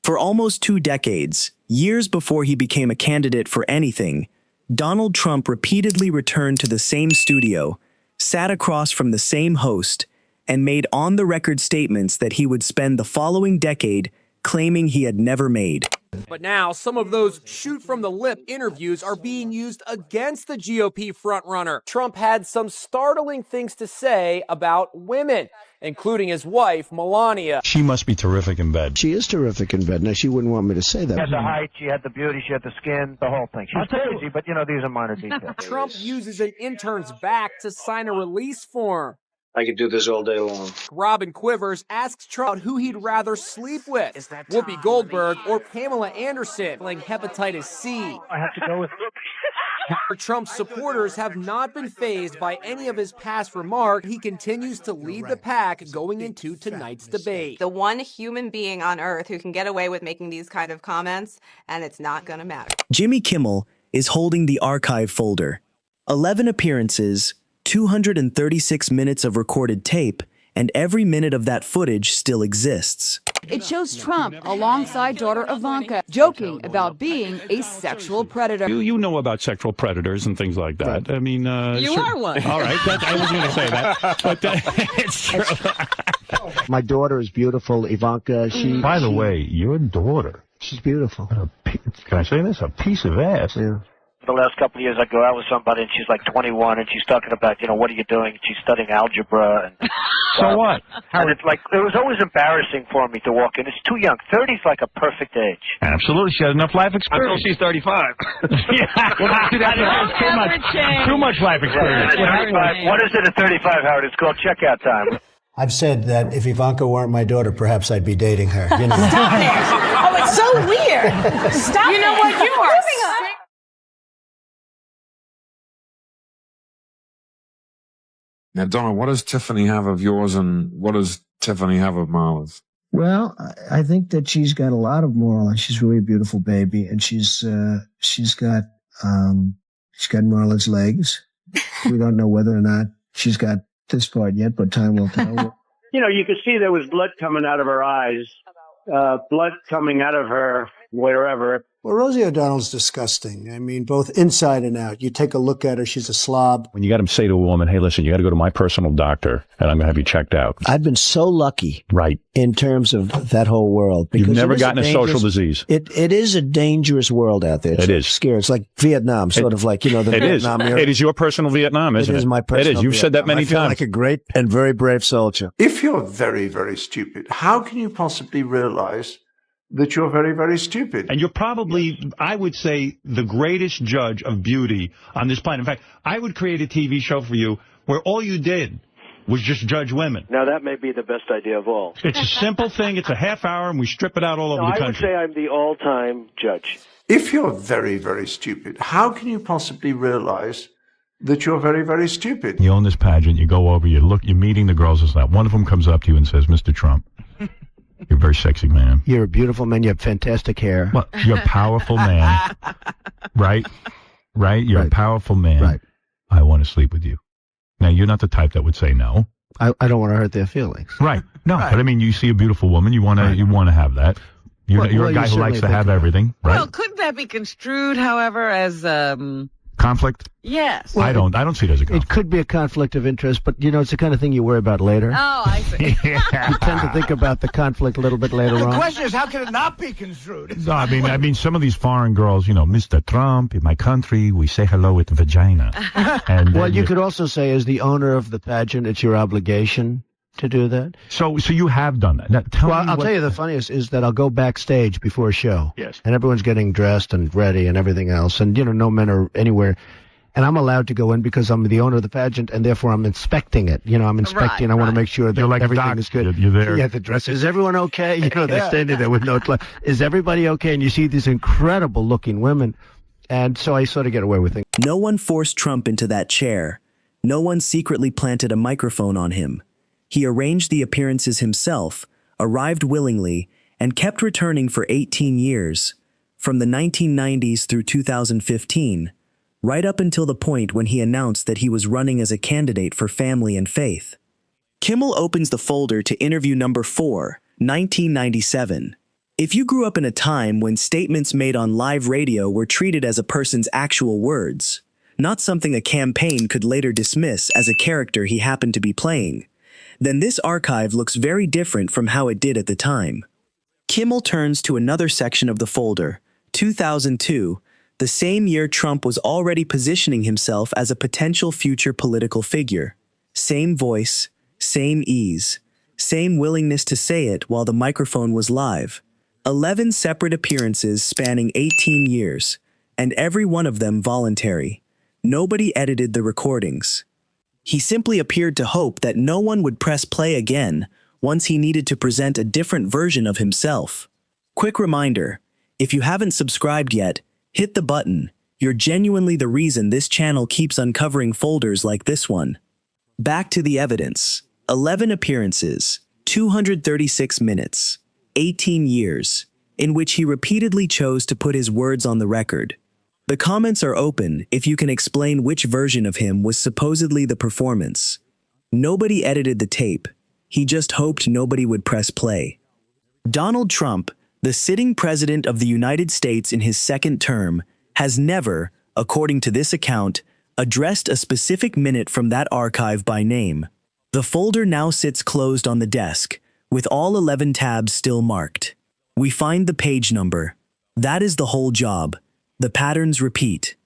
For almost 2 decades, years before he became a candidate for anything, Donald Trump repeatedly returned to the same studio, sat across from the same host, and made on-the-record statements that he would spend the following decade claiming he had never made. But now, some of those shoot-from-the-lip interviews are being used against the GOP frontrunner. Trump had some startling things to say about women, including his wife, Melania. She must be terrific in bed. She is terrific in bed. Now, she wouldn't want me to say that. She had the height, she had the beauty, she had the skin, the whole thing. She's crazy, but, these are minor details. Trump uses an intern's back to sign a release form. I could do this all day long. Robin Quivers asks Trump who he'd rather sleep with, Whoopi Goldberg or Pamela Anderson, playing hepatitis C. I have to go with Trump's supporters have not been fazed by any of his past remarks. He continues to lead the pack going into tonight's debate. The one human being on earth who can get away with making these kind of comments, and it's not going to matter. Jimmy Kimmel is holding the archive folder. 11 appearances, 236 minutes of recorded tape, and every minute of that footage still exists. It shows Trump alongside daughter Ivanka joking about being a sexual predator. You know about sexual predators and things like that. I mean, You are one. All right, I was going to say that, but it's true. My daughter is beautiful, Ivanka. By the way, your daughter. She's beautiful. Can I say this? A piece of ass. Yeah. the last couple of years, I go out with somebody, and she's like 21, and she's talking about, what are you doing? She's studying algebra. And, so what? And it's like, it was always embarrassing for me to walk in. It's too young. 30 is like a perfect age. Absolutely. She has enough life experience. Until she's 35. Too much life experience. 35. What is it at 35, Howard? It's called checkout time. I've said that if Ivanka weren't my daughter, perhaps I'd be dating her. Stop it! Oh, it's so weird. Stop it. You know what? You are. Now, Donna, what does Tiffany have of yours, and what does Tiffany have of Marla's? Well, I think that she's got a lot of moral, and she's really a beautiful baby, and she's got Marla's legs. We don't know whether or not she's got this part yet, but time will tell. You could see there was blood coming out of her eyes, blood coming out of her wherever. Well, Rosie O'Donnell's disgusting. I mean, both inside and out. You take a look at her, she's a slob. When you got to say to a woman, hey, listen, you got to go to my personal doctor, and I'm going to have you checked out. I've been so lucky. Right. In terms of that whole world. You've never gotten a social disease. It is a dangerous world out there. It is. Scary. It's like Vietnam, sort of like, the Vietnam era. It is your personal Vietnam, isn't it? It is my personal It is. You've said that many I feel times. like a great and very brave soldier. If you're very, very stupid, how can you possibly realize that you're very, very stupid? And you're probably, I would say, the greatest judge of beauty on this planet. In fact, I would create a TV show for you where all you did was just judge women. Now, that may be the best idea of all. It's a simple thing. It's a half hour, and we strip it out all over the country. I would say I'm the all-time judge. If you're very, very stupid, how can you possibly realize that you're very, very stupid? You own this pageant. You go over, you're meeting the girls and stuff. One of them comes up to you and says, Mr. Trump, you're a very sexy man. You're a beautiful man. You have fantastic hair. Well, you're a powerful man. Right? You're a powerful man. Right. I want to sleep with you. Now, you're not the type that would say no. I don't want to hurt their feelings. Right. No, but I mean, you see a beautiful woman, you want to have that. You're a guy who likes to have everything, right? Well, couldn't that be construed, however, as conflict? Yes. Well, I don't see it as a conflict. It could be a conflict of interest, but it's the kind of thing you worry about later. Oh, I see. You tend to think about the conflict a little bit later on. The question is, how can it not be construed? No, I mean, some of these foreign girls, Mr. Trump, in my country, we say hello with vagina. And well, you could also say, as the owner of the pageant, it's your obligation to do that. So you have done that. Now, I'll tell you the funniest is that I'll go backstage before a show. Yes. And everyone's getting dressed and ready and everything else. And, no men are anywhere. And I'm allowed to go in because I'm the owner of the pageant, and therefore I'm inspecting it. I'm inspecting. I want to make sure that everything is good. You're there. Yeah, the dress. Is everyone okay? They're standing there with no clothes. Is everybody okay? And you see these incredible-looking women. And so I sort of get away with it. No one forced Trump into that chair. No one secretly planted a microphone on him. He arranged the appearances himself, arrived willingly, and kept returning for 18 years, from the 1990s through 2015, right up until the point when he announced that he was running as a candidate for Family and Faith. Kimmel opens the folder to interview number 4, 1997. If you grew up in a time when statements made on live radio were treated as a person's actual words, not something a campaign could later dismiss as a character he happened to be playing, then this archive looks very different from how it did at the time. Kimmel turns to another section of the folder, 2002, the same year Trump was already positioning himself as a potential future political figure. Same voice, same ease, same willingness to say it while the microphone was live. 11 separate appearances spanning 18 years, and every one of them voluntary. Nobody edited the recordings. He simply appeared to hope that no one would press play again once he needed to present a different version of himself. Quick reminder, if you haven't subscribed yet, hit the button. You're genuinely the reason this channel keeps uncovering folders like this one. Back to the evidence. 11 appearances, 236 minutes, 18 years, in which he repeatedly chose to put his words on the record. The comments are open if you can explain which version of him was supposedly the performance. Nobody edited the tape. He just hoped nobody would press play. Donald Trump, the sitting president of the United States in his second term, has never, according to this account, addressed a specific minute from that archive by name. The folder now sits closed on the desk, with all 11 tabs still marked. We find the page number. That is the whole job. The patterns repeat.